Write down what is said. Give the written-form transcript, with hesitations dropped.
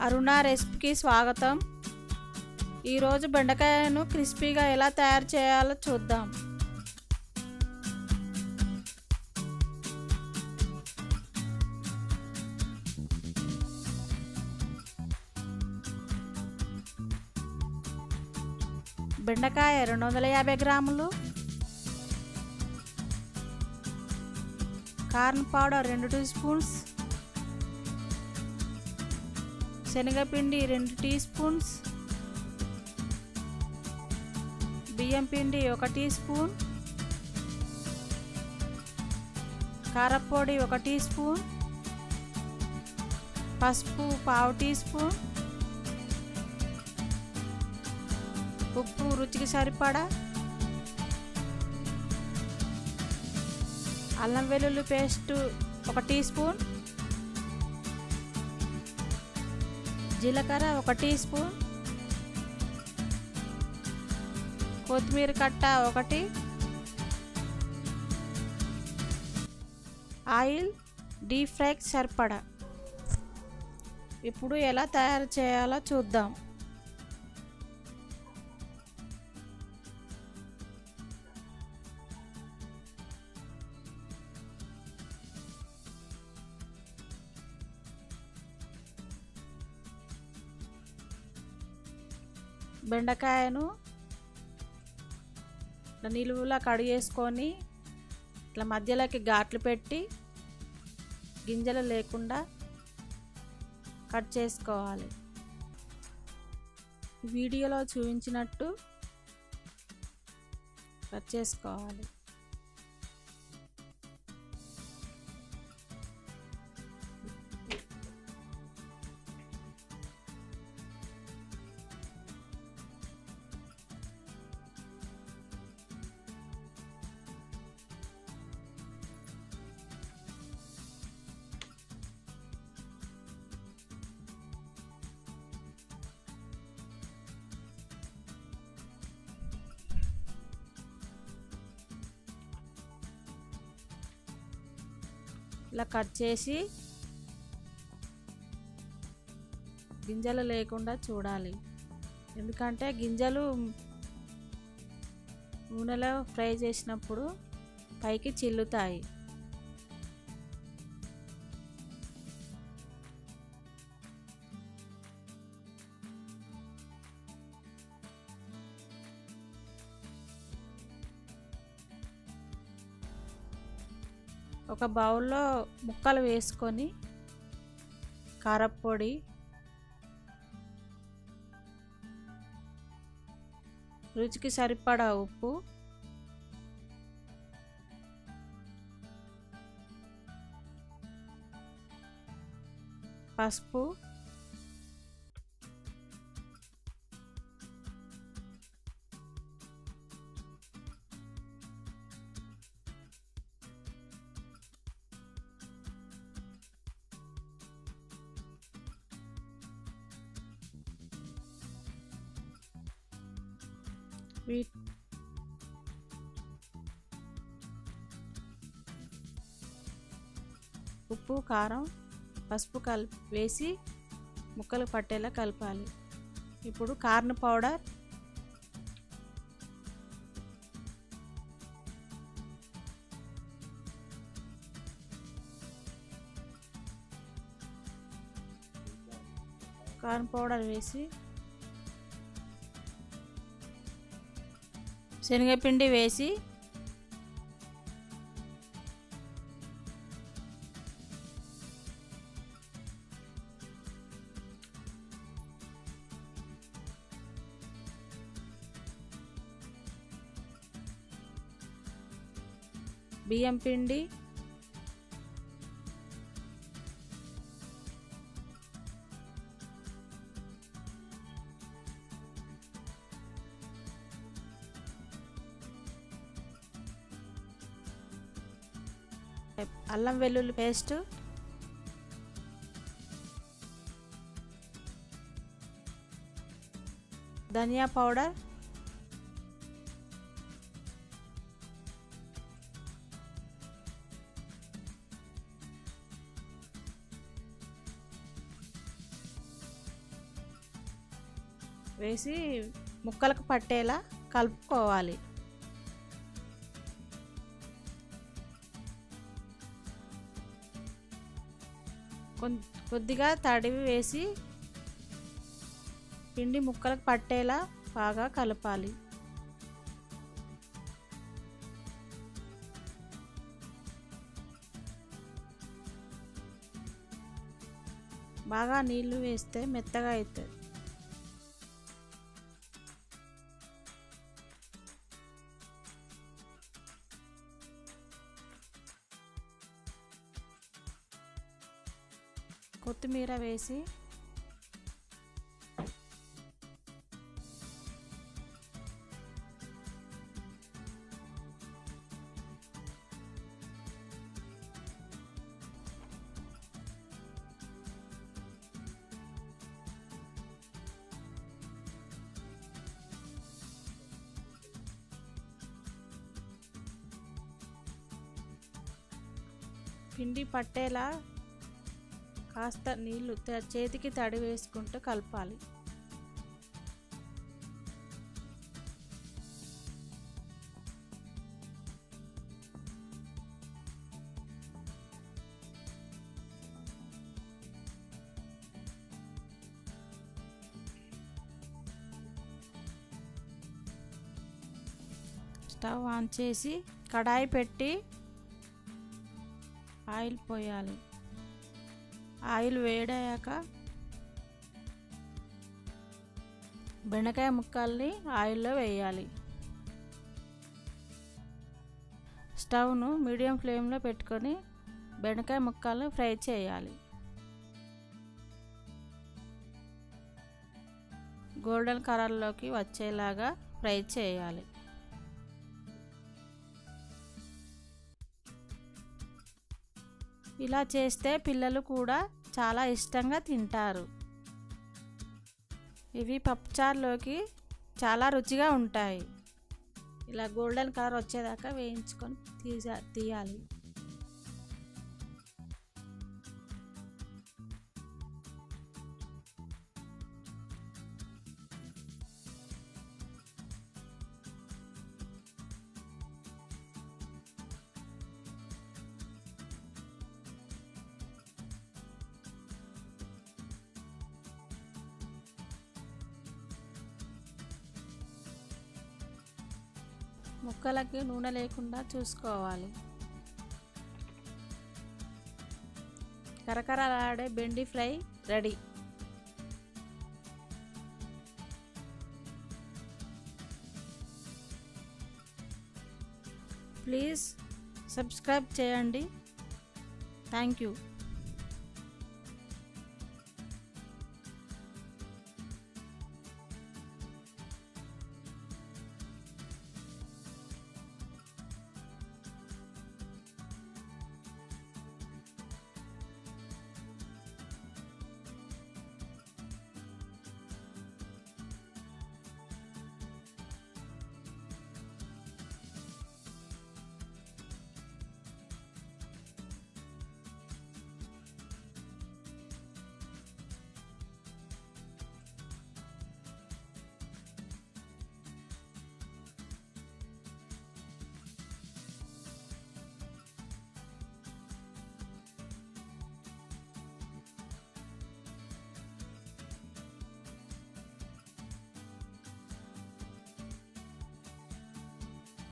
అరుణ రెసిపీకి స్వాగతం. ఈరోజు బెండకాయను క్రిస్పీగా ఎలా తయారు చేయాలో చూద్దాం. బెండకాయ 250 గ్రాములు, కార్న్ పౌడర్ 2 టీ స్పూన్స్, శనగపిండి 2 టీ స్పూన్స్, బియ్యం పిండి 1 టీ స్పూన్, కారపొడి 1 టీ స్పూన్, పసుపు 1/2 టీ స్పూన్, ఉప్పు రుచికి సరిపడా, అల్లం వెల్లుల్లి పేస్ట్ 1 టీ స్పూన్, జీలకర్ర 1 టీ స్పూన్, కొత్తిమీర కట్ట 1, ఆయిల్ డీప్ ఫ్రైకి సరిపడా. ఇప్పుడు ఎలా తయారు చేయాలో చూద్దాం. బెండకాయను నిలువులా కడిగేసుకొని ఇట్లా మధ్యలోకి ఘాట్లు పెట్టి గింజలు లేకుండా కట్ చేసుకోవాలి. వీడియోలో చూపించినట్టు కట్ చేసుకోవాలి. ఇలా కట్ చేసి గింజలు లేకుండా చూడాలి. ఎందుకంటే గింజలు నూనెలో ఫ్రై చేసినప్పుడు పైకి చిల్లుతాయి. ఒక బౌల్లో ముక్కలు వేసుకొని కారపొడి, రుచికి సరిపడా ఉప్పు, పసుపు, ఉప్పు, కారం, పసుపు వేసి ముక్కలు పట్టేలా కలపాలి. ఇప్పుడు కార్న్ పౌడర్, వేసి శనగపిండి వేసి బియ్యం పిండి, అల్లం వెల్లుల్లి పేస్ట్, ధనియా పౌడర్, వేసి ముక్కలకు పట్టేలా కలుపుకోవాలి. కొద్దిగా తడివి వేసి పిండి ముక్కలకు పట్టేలా బాగా కలపాలి. బాగా నీళ్లు వేస్తే మెత్తగా అవుతుంది. కొత్తిమీర వేసి పిండి పట్టేలా కాస్త నీళ్లు చేతికి తడి వేసుకుంటూ కలపాలి. స్టవ్ ఆన్ చేసి కడాయి పెట్టి ఆయిల్ పోయాలి. ఆయిల్ వేడయ్యాక బెండకాయ ముక్కల్ని ఆయిల్లో వేయాలి. స్టవ్ను మీడియం ఫ్లేమ్లో పెట్టుకొని బెండకాయ ముక్కల్ని ఫ్రై చేయాలి. గోల్డెన్ కలర్లోకి వచ్చేలాగా ఫ్రై చేయాలి. ఇలా చేస్తే పిల్లలు కూడా చాలా ఇష్టంగా తింటారు. ఇవి పప్పుచారులోకి చాలా రుచిగా ఉంటాయి. ఇలా గోల్డెన్ కలర్ వచ్చేదాకా వేయించుకొని తీయాలి. ముక్కలకి నూనె లేకుండా చూసుకోవాలి. కరకరలాడే బెండి ఫ్రై రెడీ. ప్లీజ్ సబ్స్క్రైబ్ చేయండి. Thank you.